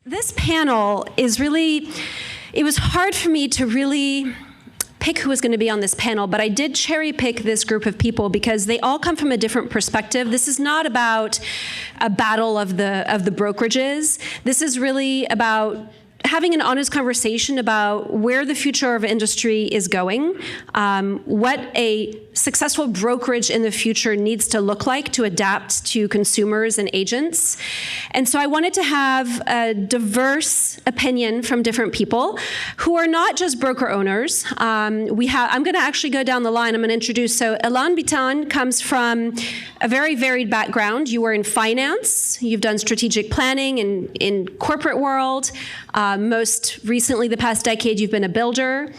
This panel is really, it was hard for me to really pick who was going to be on this panel, but I did cherry pick this group of people because they all come from a different perspective. This is not about a battle of the brokerages. This is really about having an honest conversation about where the future of industry is going, what a successful brokerage in the future needs to look like to adapt to consumers and agents. And so I wanted to have a diverse opinion from different people who are not just broker owners. I'm going to actually go down the line. I'm going to introduce. So Elan Bitan comes from a very varied background. You were in finance. You've done strategic planning in corporate world. Most recently, the past decade, you've been a builder.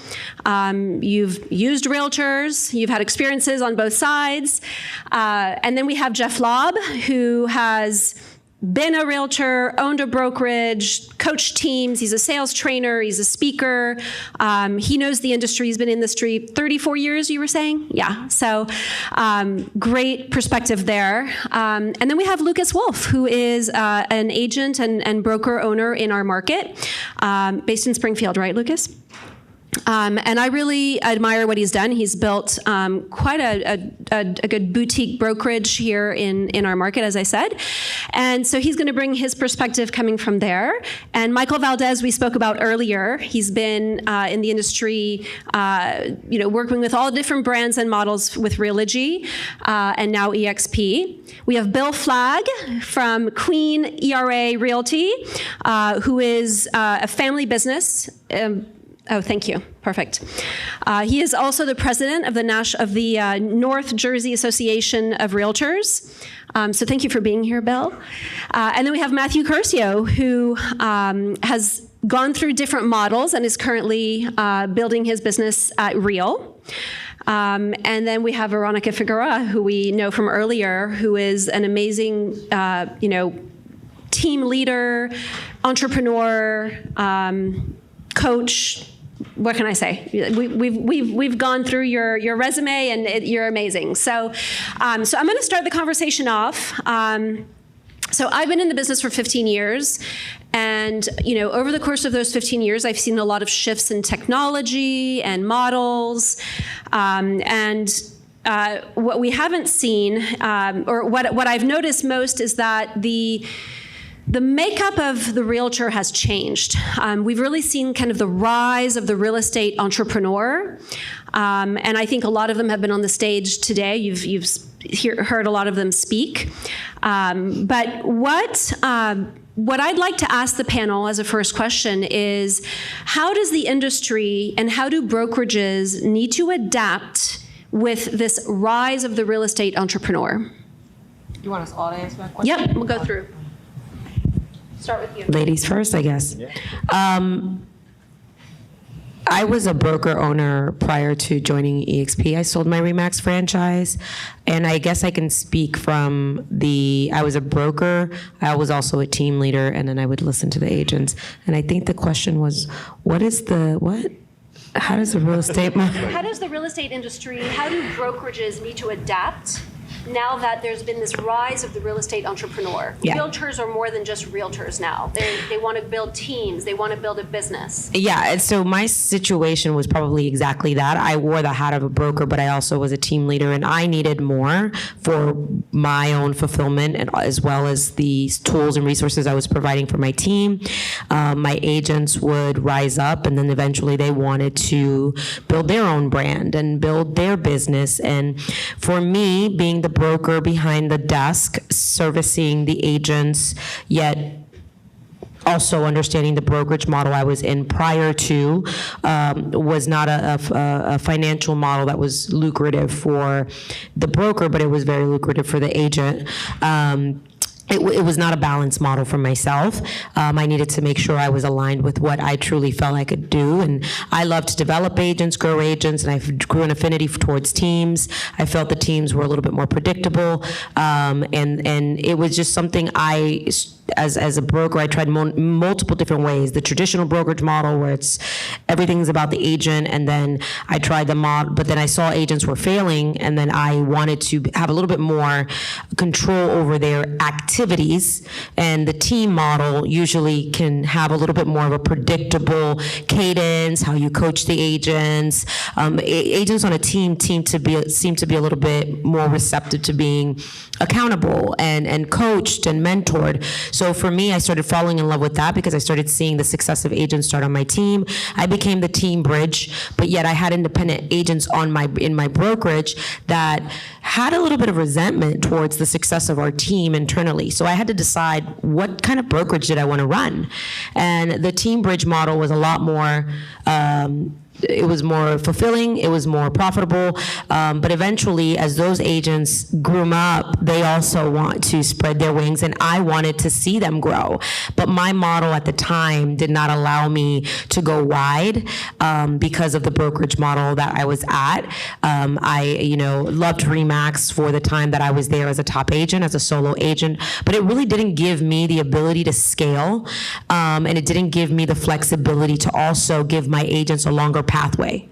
You've used realtors. You've had experiences on both sides. And then we have Jeff Lobb, who has been a realtor, owned a brokerage, coached teams. He's a sales trainer. He's a speaker. He knows the industry. He's been in the industry 34 years, you were saying? Yeah. So great perspective there. And then we have Lucas Wolf, who is an agent and broker owner in our market, based in Springfield, right, Lucas? And I really admire what he's done. He's built quite a good boutique brokerage here in our market, as I said. And so he's going to bring his perspective coming from there. And Michael Valdez, we spoke about earlier. He's been in the industry, working with all different brands and models with Realogy and now EXP. We have Bill Flagg from Queen ERA Realty, who is a family business. Oh, thank you. Perfect. He is also the president of the North Jersey Association of Realtors. So thank you for being here, Bill. And then we have Matthew Curcio, who has gone through different models and is currently building his business at Real. And then we have Veronica Figueroa, who we know from earlier, who is an amazing, team leader, entrepreneur, coach. What can I say? We've gone through your resume, and you're amazing. So I'm going to start the conversation off. So I've been in the business for 15 years, and over the course of those 15 years, I've seen a lot of shifts in technology and models, and what we haven't seen, or what I've noticed most, is that the makeup of the realtor has changed. We've really seen kind of the rise of the real estate entrepreneur. And I think a lot of them have been on the stage today. You've heard a lot of them speak. But what I'd like to ask the panel as a first question is, how does the industry and how do brokerages need to adapt with this rise of the real estate entrepreneur? You want us all to answer that question? Yep, we'll go through. Start with you. Ladies first, I guess. Yeah. I was a broker owner prior to joining EXP. I sold my RE/MAX franchise, and I guess I can speak from I was a broker, I was also a team leader, and then I would listen to the agents. And I think the question was, how does the real estate How does the real estate industry, how do brokerages need to adapt now that there's been this rise of the real estate entrepreneur? Yeah. Realtors are more than just realtors now. They want to build teams. They want to build a business. Yeah, and so my situation was probably exactly that. I wore the hat of a broker, but I also was a team leader, and I needed more for my own fulfillment, and as well as the tools and resources I was providing for my team. My agents would rise up, and then eventually they wanted to build their own brand and build their business. And for me, being the broker behind the desk, servicing the agents, yet also understanding the brokerage model I was in prior to was not a financial model that was lucrative for the broker, but it was very lucrative for the agent. It was not a balanced model for myself. I needed to make sure I was aligned with what I truly felt I could do. And I love to develop agents, grow agents, and I grew an affinity towards teams. I felt the teams were a little bit more predictable. And it was just something I as a broker, I tried multiple different ways. The traditional brokerage model where everything's about the agent, and then I tried the model, but then I saw agents were failing, and then I wanted to have a little bit more control over their activities, and the team model usually can have a little bit more of a predictable cadence, how you coach the agents. Agents on a team seem to be a little bit more receptive to being accountable and coached and mentored. So for me, I started falling in love with that because I started seeing the success of agents start on my team. I became the team bridge, but yet I had independent agents in my brokerage that had a little bit of resentment towards the success of our team internally. So I had to decide what kind of brokerage did I want to run. And the team bridge model was a lot more it was more fulfilling, it was more profitable, but eventually, as those agents grew up, they also want to spread their wings, and I wanted to see them grow. But my model at the time did not allow me to go wide because of the brokerage model that I was at. I, loved Remax for the time that I was there as a top agent, as a solo agent, but it really didn't give me the ability to scale, and it didn't give me the flexibility to also give my agents a longer pathway.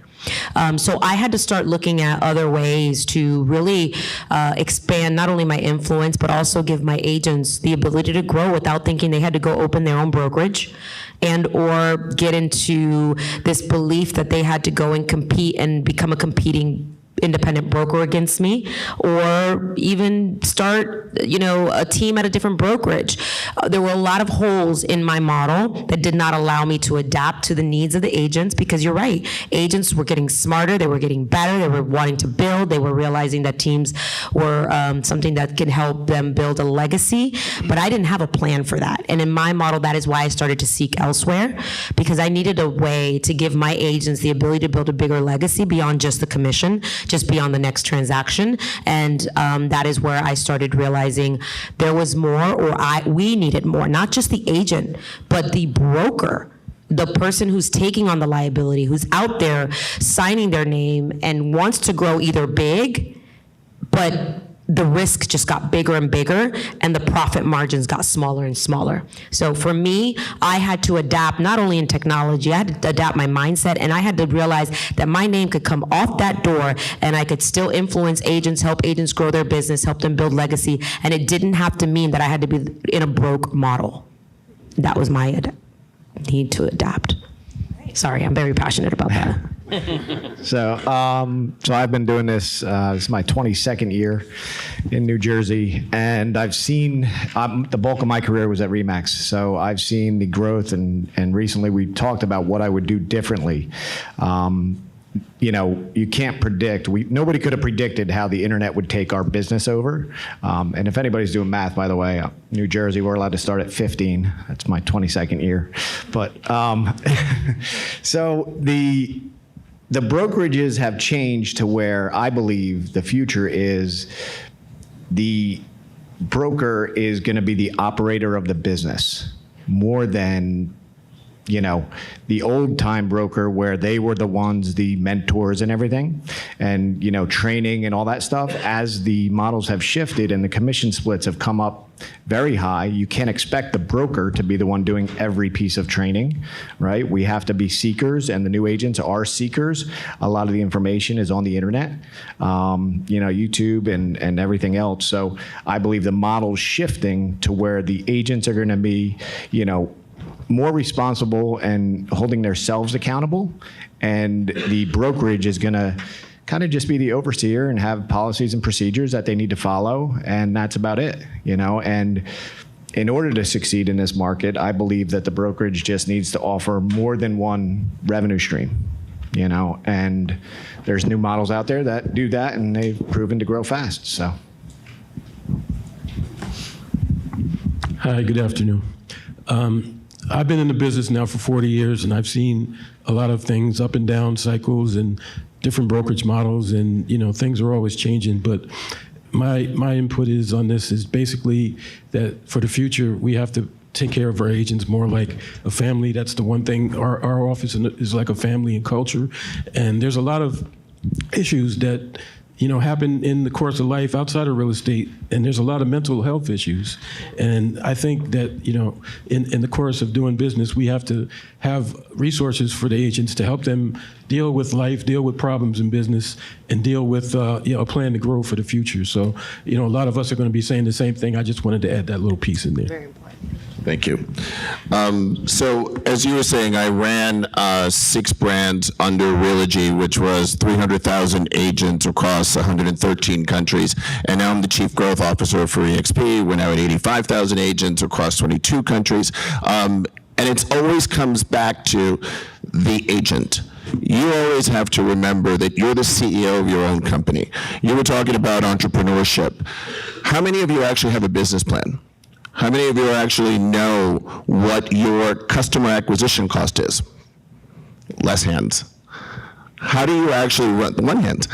So I had to start looking at other ways to really expand not only my influence, but also give my agents the ability to grow without thinking they had to go open their own brokerage and or get into this belief that they had to go and compete and become a competing independent broker against me, or even start, a team at a different brokerage. There were a lot of holes in my model that did not allow me to adapt to the needs of the agents, because you're right, agents were getting smarter, they were getting better, they were wanting to build, they were realizing that teams were something that could help them build a legacy, but I didn't have a plan for that. And in my model, that is why I started to seek elsewhere, because I needed a way to give my agents the ability to build a bigger legacy beyond just the commission, just beyond the next transaction. And that is where I started realizing there was more, or we needed more, not just the agent, but the broker, the person who's taking on the liability, who's out there signing their name and wants to grow either big, but the risk just got bigger and bigger, and the profit margins got smaller and smaller. So for me, I had to adapt, not only in technology, I had to adapt my mindset, and I had to realize that my name could come off that door, and I could still influence agents, help agents grow their business, help them build legacy, and it didn't have to mean that I had to be in a broke model. That was my need to adapt. Sorry, I'm very passionate about that. So I've been doing this. This is my 22nd year in New Jersey, and I've seen the bulk of my career was at Remax. So I've seen the growth, and recently we talked about what I would do differently. You can't predict. Nobody could have predicted how the internet would take our business over. And if anybody's doing math, by the way, New Jersey, we're allowed to start at 15. That's my 22nd year. But so the brokerages have changed to where I believe the future is the broker is going to be the operator of the business more than the old time broker, where they were the ones, the mentors and everything, and training and all that stuff. As the models have shifted and the commission splits have come up very high, you can't expect the broker to be the one doing every piece of training, right? We have to be seekers, and the new agents are seekers. A lot of the information is on the internet, YouTube and everything else. So I believe the model's shifting to where the agents are going to be, more responsible and holding themselves accountable, and the brokerage is going to kind of just be the overseer and have policies and procedures that they need to follow, and that's about it, And in order to succeed in this market, I believe that the brokerage just needs to offer more than one revenue stream, and there's new models out there that do that, and they've proven to grow fast. So. Hi, good afternoon. I've been in the business now for 40 years, and I've seen a lot of things, up and down cycles and different brokerage models, and things are always changing. But my input on this is basically that for the future, we have to take care of our agents more like a family. That's the one thing. Our office is like a family and culture, and there's a lot of issues that happen in the course of life outside of real estate, and there's a lot of mental health issues. And I think that, in the course of doing business, we have to have resources for the agents to help them deal with life, deal with problems in business, and deal with a plan to grow for the future. So, a lot of us are going to be saying the same thing. I just wanted to add that little piece in there. Very important. Thank you. So as you were saying, I ran 6 brands under Realogy, which was 300,000 agents across 113 countries. And now I'm the Chief Growth Officer for EXP. We're now at 85,000 agents across 22 countries. And it always comes back to the agent. You always have to remember that you're the CEO of your own company. You were talking about entrepreneurship. How many of you actually have a business plan? How many of you actually know what your customer acquisition cost is? Less hands. How do you actually run, one hand,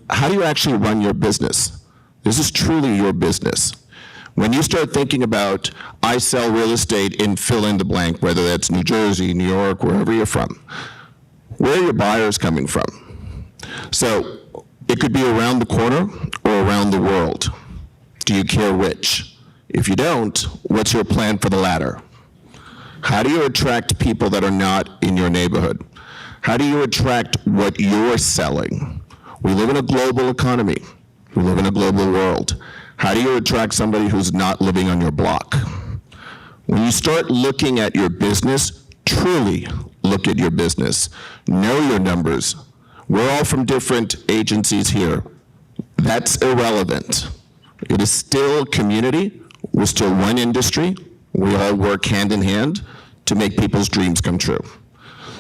how do you actually run your business? This is truly your business. When you start thinking about, I sell real estate in fill in the blank, whether that's New Jersey, New York, wherever you're from, where are your buyers coming from? So it could be around the corner or around the world. Do you care which? If you don't, what's your plan for the latter? How do you attract people that are not in your neighborhood? How do you attract what you're selling? We live in a global economy. We live in a global world. How do you attract somebody who's not living on your block? When you start looking at your business, truly look at your business. Know your numbers. We're all from different agencies here. That's irrelevant. It is still community. We're still one industry. We all work hand in hand to make people's dreams come true.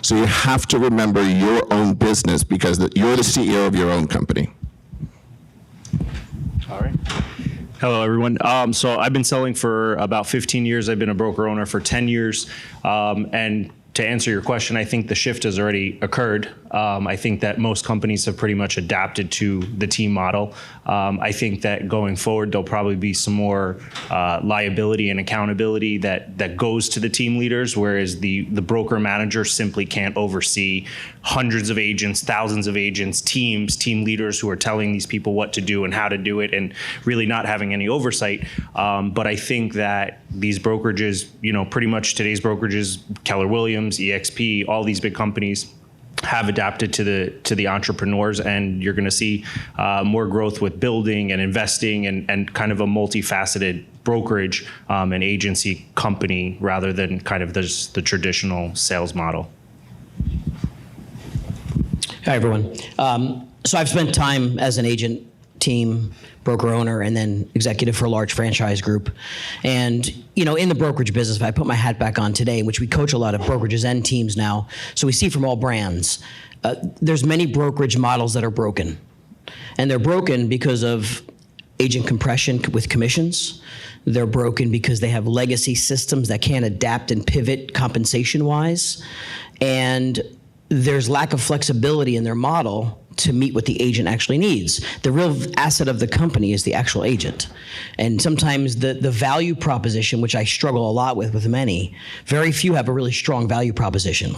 So you have to remember your own business because you're the CEO of your own company. All right. Hello, everyone. So I've been selling for about 15 years. I've been a broker owner for 10 years. And to answer your question, I think the shift has already occurred. I think that most companies have pretty much adapted to the team model. I think that going forward, there'll probably be some more liability and accountability that goes to the team leaders, whereas the broker manager simply can't oversee hundreds of agents, thousands of agents, teams, team leaders who are telling these people what to do and how to do it and really not having any oversight. But I think that these brokerages, pretty much today's brokerages, Keller Williams, EXP, all these big companies, have adapted to the entrepreneurs, and you're going to see more growth with building and investing and kind of a multifaceted brokerage and agency company rather than kind of the traditional sales model. Hi, everyone. So I've spent time as an agent, team, broker owner, and then executive for a large franchise group. And, in the brokerage business, if I put my hat back on today, which we coach a lot of brokerages and teams now, so we see from all brands, there's many brokerage models that are broken. And they're broken because of agent compression with commissions. They're broken because they have legacy systems that can't adapt and pivot compensation-wise. And there's lack of flexibility in their model to meet what the agent actually needs. The real asset of the company is the actual agent. And sometimes the value proposition, which I struggle a lot with many, very few have a really strong value proposition.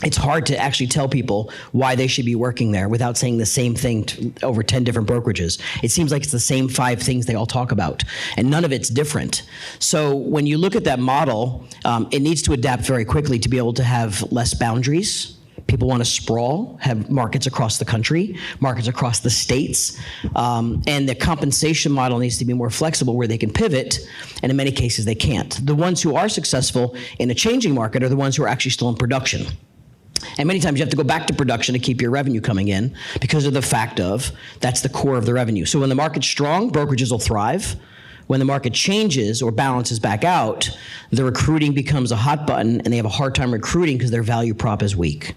It's hard to actually tell people why they should be working there without saying the same thing to over 10 different brokerages. It seems like it's the same 5 things they all talk about, and none of it's different. So when you look at that model, it needs to adapt very quickly to be able to have less boundaries. People want to sprawl, have markets across the country, markets across the states, and the compensation model needs to be more flexible where they can pivot, and in many cases they can't. The ones who are successful in a changing market are the ones who are actually still in production. And many times you have to go back to production to keep your revenue coming in because of the fact of that's the core of the revenue. So when the market's strong, brokerages will thrive. When the market changes or balances back out, the recruiting becomes a hot button and they have a hard time recruiting because their value prop is weak.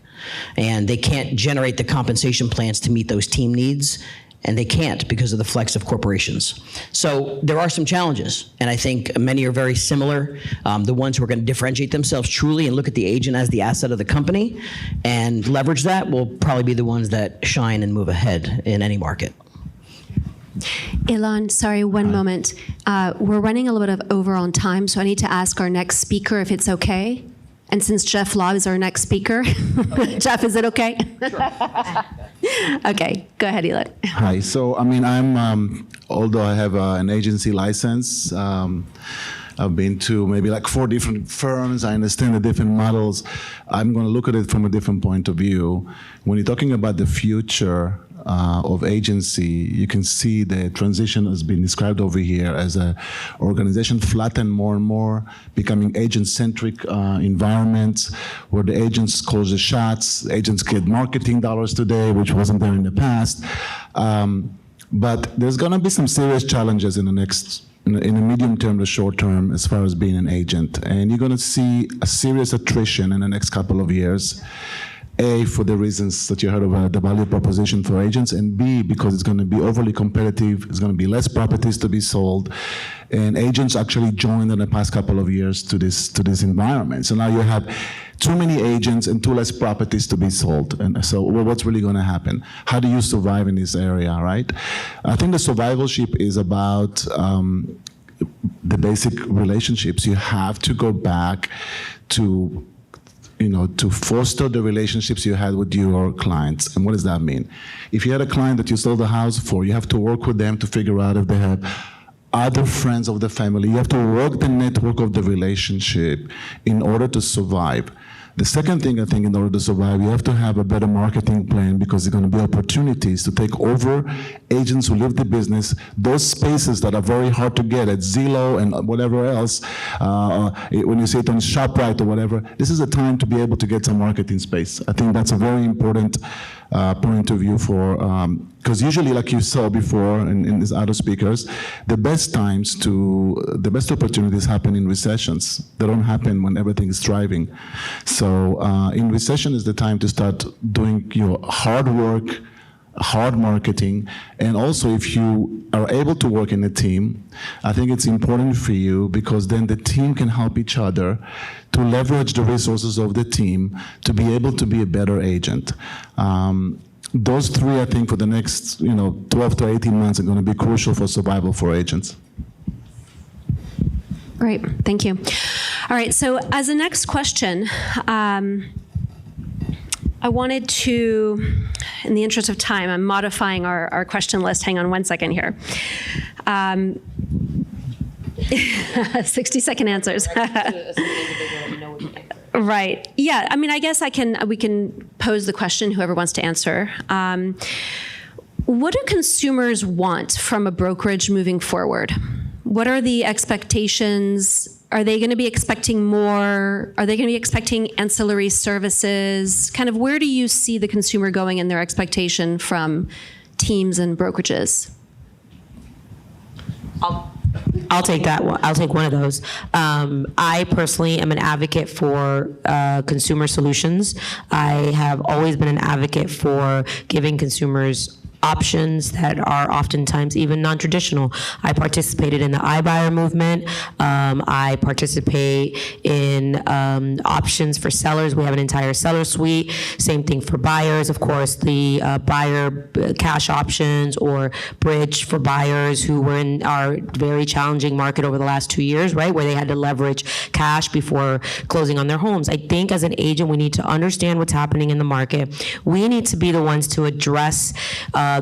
And they can't generate the compensation plans to meet those team needs, and they can't because of the flex of corporations. So there are some challenges, and I think many are very similar. The ones who are going to differentiate themselves truly and look at the agent as the asset of the company and leverage that will probably be the ones that shine and move ahead in any market. Elon, sorry, one moment. We're running a little bit over on time, so I need to ask our next speaker if it's okay. And since Jeff Law is our next speaker, Jeff, is it okay? Sure. Okay, go ahead, Elad. Hi. So, I mean, although I have an agency license, I've been to maybe like 4 different firms. I understand the different models. I'm going to look at it from a different point of view. When you're talking about the future of agency, you can see the transition has been described over here as a organization flatten more and more, becoming agent-centric environments where the agents call the shots. Agents get marketing dollars today, which wasn't there in the past. But there's going to be some serious challenges in the medium term to short term as far as being an agent. And you're going to see a serious attrition in the next couple of years. A, for the reasons that you heard about the value proposition for agents, and B, because it's going to be overly competitive, there's going to be less properties to be sold, and agents actually joined in the past couple of years to this environment. So now you have too many agents and too less properties to be sold. And so what's really going to happen? How do you survive in this area, right? I think the survivalship is about the basic relationships. You have to go back to foster the relationships you had with your clients. And what does that mean? If you had a client that you sold a house for, you have to work with them to figure out if they have other friends of the family. You have to work the network of the relationship in order to survive. The second thing, I think, in order to survive, you have to have a better marketing plan, because there are going to be opportunities to take over agents who live the business, those spaces that are very hard to get at Zillow and whatever else, when you see it on ShopRite or whatever. This is a time to be able to get some marketing space. I think that's a very important point of view for, because usually, like you saw before in these other speakers, the best opportunities happen in recessions. They don't happen when everything is thriving. So in recession is the time to start doing your hard work, hard marketing, and also if you are able to work in a team, I think it's important for you, because then the team can help each other to leverage the resources of the team to be able to be a better agent. Those 3, I think, for the next 12 to 18 months are going to be crucial for survival for agents. Great, thank you. All right, so as a next question, I wanted to, in the interest of time, I'm modifying our question list. Hang on one second here. 60-second answers. Right. Yeah. I mean, I guess we can pose the question, whoever wants to answer. What do consumers want from a brokerage moving forward? What are the expectations? Are they going to be expecting more? Are they going to be expecting ancillary services? Kind of where do you see the consumer going in their expectation from teams and brokerages? I'll take that one. I'll take one of those. I personally am an advocate for consumer solutions. I have always been an advocate for giving consumers options that are oftentimes even non-traditional. I participated in the iBuyer movement. I participate in options for sellers. We have an entire seller suite. Same thing for buyers. Of course, the buyer cash options or bridge for buyers who were in our very challenging market over the last 2 years, right, where they had to leverage cash before closing on their homes. I think as an agent, we need to understand what's happening in the market. We need to be the ones to address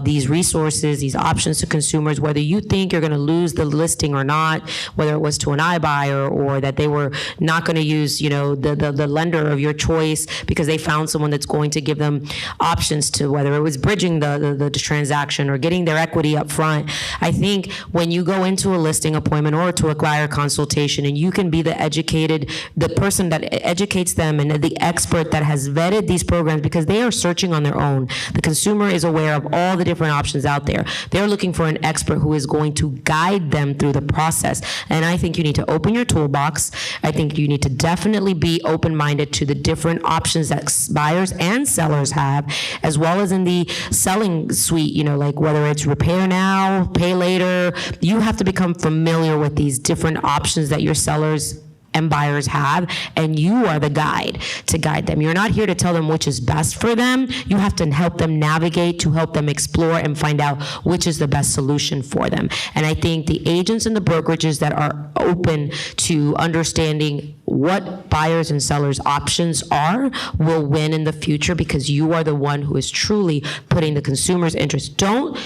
these resources, these options to consumers, whether you think you're going to lose the listing or not, whether it was to an iBuyer or that they were not going to use, the lender of your choice because they found someone that's going to give them options to whether it was bridging the transaction or getting their equity up front. I think when you go into a listing appointment or to a buyer consultation and you can be the person that educates them and the expert that has vetted these programs because they are searching on their own. The consumer is aware of all the different options out there. They're looking for an expert who is going to guide them through the process. And I think you need to open your toolbox. I think you need to definitely be open-minded to the different options that buyers and sellers have, as well as in the selling suite, like whether it's repair now, pay later. You have to become familiar with these different options that your sellers and buyers have, and you are the guide to guide them. You're not here to tell them which is best for them. You have to help them navigate, to help them explore and find out which is the best solution for them. And I think the agents and the brokerages that are open to understanding what buyers and sellers' options are will win in the future, because you are the one who is truly putting the consumer's interest. Don't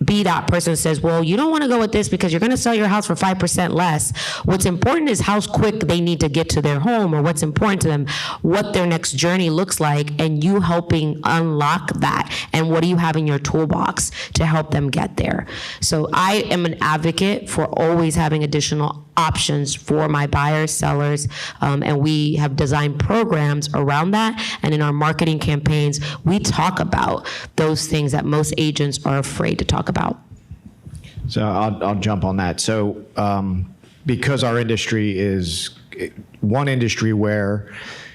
be that person that says, well, you don't want to go with this because you're going to sell your house for 5% less. What's important is how quick they need to get to their home, or what's important to them, what their next journey looks like, and you helping unlock that. And what do you have in your toolbox to help them get there? So I am an advocate for always having additional options for my buyers, sellers, and we have designed programs around that. And in our marketing campaigns, we talk about those things that most agents are afraid to talk about. So I'll jump on that. So because our industry is one industry where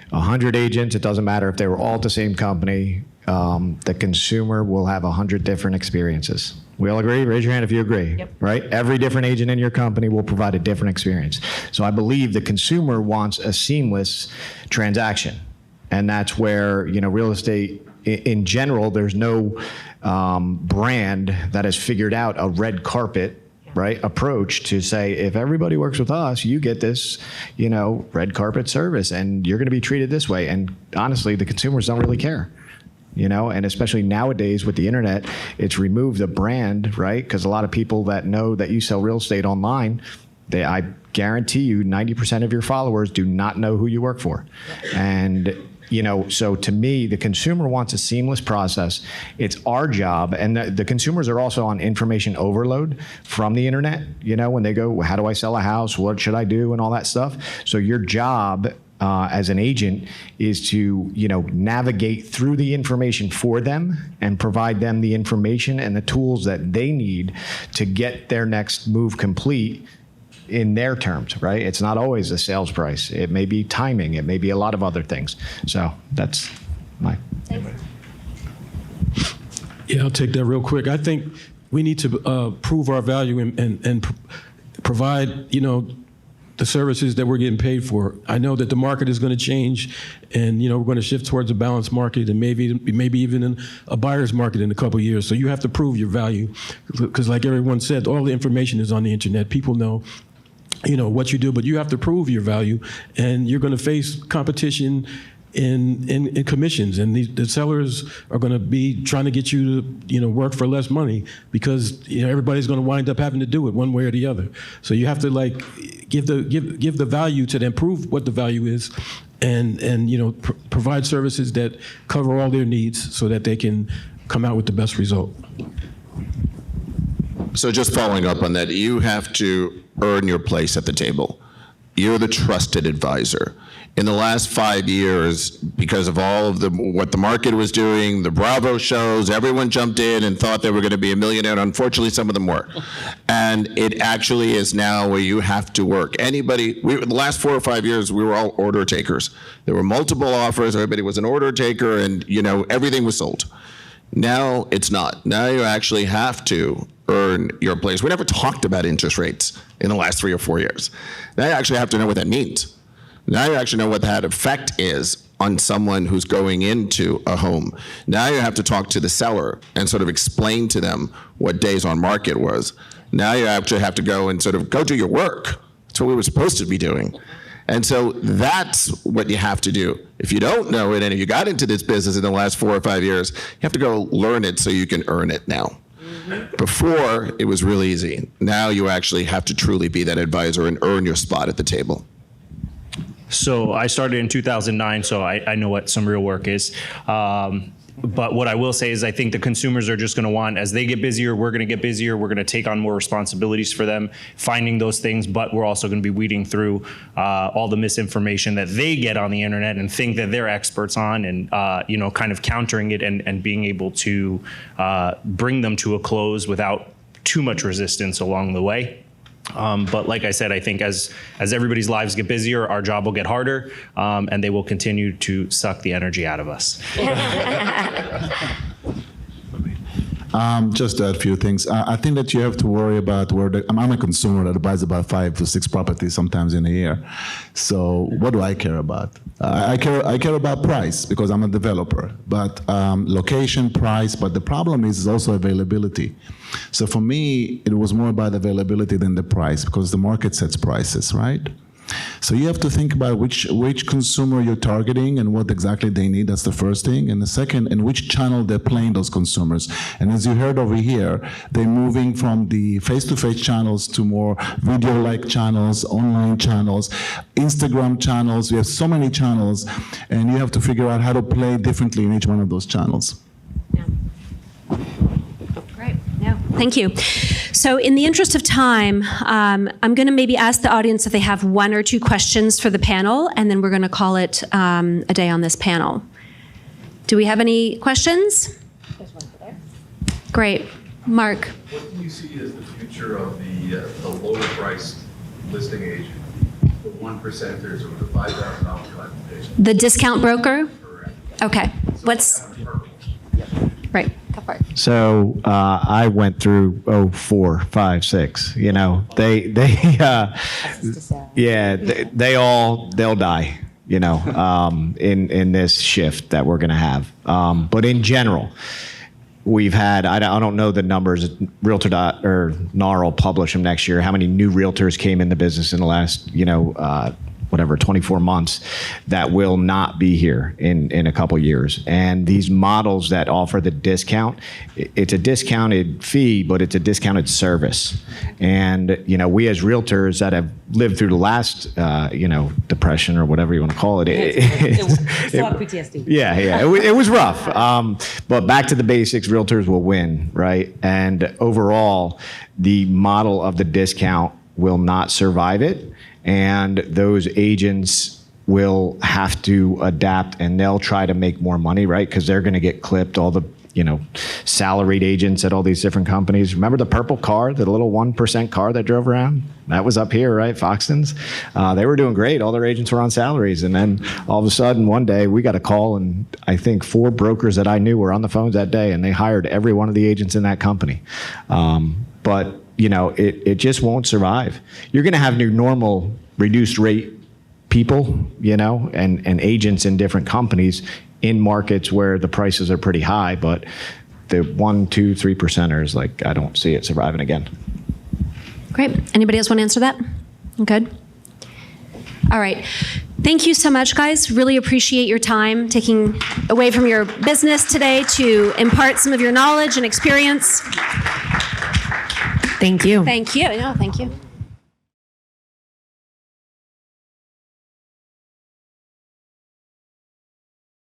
100 agents, it doesn't matter if they were all at the same company, the consumer will have 100 different experiences. We all agree? Raise your hand if you agree. Yep. Right? Every different agent in your company will provide a different experience. So I believe the consumer wants a seamless transaction. And that's where, real estate in general, there's no brand that has figured out a red carpet, right, approach to say, if everybody works with us, you get this, red carpet service, and you're going to be treated this way. And honestly, the consumers don't really care. And especially nowadays with the internet, it's removed the brand, right? Because a lot of people that know that you sell real estate online, I guarantee you 90% of your followers do not know who you work for. And, so to me, the consumer wants a seamless process. It's our job. And the consumers are also on information overload from the internet, when they go, how do I sell a house? What should I do? And all that stuff. So your job as an agent is to, navigate through the information for them and provide them the information and the tools that they need to get their next move complete in their terms, right? It's not always a sales price. It may be timing. It may be a lot of other things. So that's my... Yeah, I'll take that real quick. I think we need to prove our value and provide, the services that we're getting paid for. I know that the market is going to change, and we're going to shift towards a balanced market, and maybe even in a buyer's market in a couple of years. So you have to prove your value, because like everyone said, all the information is on the internet. People know what you do, but you have to prove your value, and you're going to face competition in commissions, and the sellers are going to be trying to get you to work for less money, because everybody's going to wind up having to do it one way or the other. So you have to give the value to them, prove what the value is, and provide services that cover all their needs so that they can come out with the best result. So just following up on that, you have to earn your place at the table. You're the trusted advisor. In the last 5 years, because of all of what the market was doing, the Bravo shows, everyone jumped in and thought they were going to be a millionaire. Unfortunately, some of them were. And it actually is now where you have to work. The last 4 or 5 years, we were all order takers. There were multiple offers. Everybody was an order taker, and everything was sold. Now it's not. Now you actually have to earn your place. We never talked about interest rates in the last 3 or 4 years. Now you actually have to know what that means. Now you actually know what that effect is on someone who's going into a home. Now you have to talk to the seller and sort of explain to them what days on market was. Now you actually have to go and sort of go do your work. That's what we were supposed to be doing. And so that's what you have to do. If you don't know it, and if you got into this business in the last 4 or 5 years, you have to go learn it so you can earn it now. Before, it was real easy. Now you actually have to truly be that advisor and earn your spot at the table. So I started in 2009, so I know what some real work is. But what I will say is I think the consumers are just going to want, as they get busier, we're going to get busier. We're going to take on more responsibilities for them, finding those things. But we're also going to be weeding through all the misinformation that they get on the internet and think that they're experts on, and kind of countering it and being able to bring them to a close without too much resistance along the way. But like I said, I think as everybody's lives get busier, our job will get harder, and they will continue to suck the energy out of us. Just a few things. I think that you have to worry about I'm a consumer that buys about 5 to 6 properties sometimes in a year. So what do I care about? I care about price because I'm a developer, but location, price, but the problem is also availability. So for me, it was more about availability than the price because the market sets prices, right? So you have to think about which consumer you're targeting and what exactly they need. That's the first thing. And the second, in which channel they're playing those consumers. And as you heard over here, they're moving from the face-to-face channels to more video-like channels, online channels, Instagram channels. We have so many channels, and you have to figure out how to play differently in each one of those channels. Great. No, thank you. So in the interest of time, I'm going to maybe ask the audience if they have 1 or 2 questions for the panel, and then we're going to call it a day on this panel. Do we have any questions? There's one for there. Great. Mark. What do you see as the future of the lower-priced listing agent, the 1%ers or the $5,000 consultation? The discount broker? Correct. Okay. So What's, kind of purple. right. Go for it. So I went through 04, 5, 6. You know, they'll die. You know, in this shift that we're going to have. But in general, we've had I don't know the numbers. Realtor or NAR will publish them next year. How many new realtors came in the business in the last 24 months that will not be here in a couple years. And these models that offer the discount, it's a discounted fee, but it's a discounted service. And, we as realtors that have lived through the last, depression or whatever you want to call it. It's a lot of PTSD. Yeah. It was rough. But back to the basics, realtors will win, right? And overall, the model of the discount will not survive it. And those agents will have to adapt and they'll try to make more money, right? Because they're going to get clipped, all the, salaried agents at all these different companies. Remember the purple car, the little 1% car that drove around? That was up here, right? Foxtons. They were doing great. All their agents were on salaries. And then all of a sudden, one day, we got a call, and I think 4 brokers that I knew were on the phones that day, and they hired every one of the agents in that company. But it just won't survive. You're going to have new normal reduced rate people, and agents in different companies in markets where the prices are pretty high, but the 1%, 2%, 3%ers, I don't see it surviving again. Great. Anybody else want to answer that? Good. All right. Thank you so much, guys. Really appreciate your time taking away from your business today to impart some of your knowledge and experience. Thank you. Thank you. No, thank you.